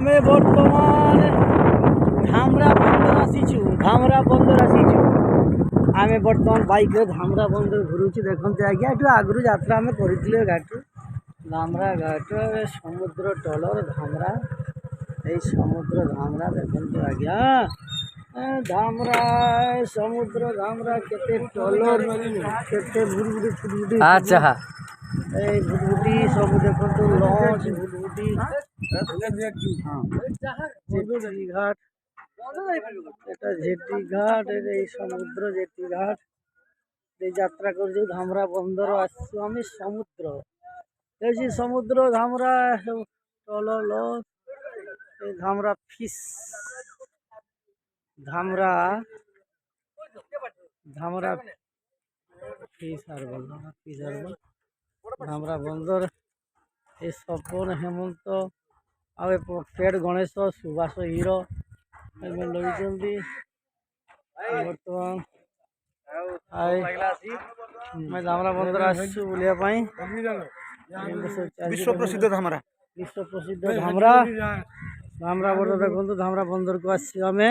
आमे बर्तमान धामरा बंदर आसीचु आमे बर्तमान बाइक रे धामरा बंदर घुरुची देखते आज्ञा ये आगु यात्रा आम कर घाटू धामरा घाट समुद्र टलर धामरा ये समुद्र धामरा देखते आज्ञा धामरा समुद्र धामरा केते टलर केते भुटभुटी छुटभुटी अच्छा भुटभुटी सब देखो लॉन्च भुटभुटी जेटी घाट এটা जेटी घाट এই সমুদ্র जेटी घाट এই যাত্রা করছি ধামরা বন্দর আসছি আমি সমুদ্র এই সমুদ্র ধামরা টলল এই ধামরা ফিশ ধামরা ধামরা ফিশ আর বল ধামরা বন্দর এই স্বপন হেমন্ত ଆଉ ପେଟ ଗଣେଶ ସୁବାସ ହିରୋ ଏବେ ଲଗିଛନ୍ତି ବର୍ତ୍ତମାନ ଆମେ ଧାମରା ବନ୍ଦର ଆସିଛୁ ବୁଲିବା ପାଇଁ विश्व प्रसिद्ध धामरा ବିଶ୍ୱ ପ୍ରସିଦ୍ଧ ଧାମରା ଧାମରା ବନ୍ଦର ଦେଖନ୍ତୁ ଧାମରା ବନ୍ଦରକୁ ଆସିଛୁ ଆମେ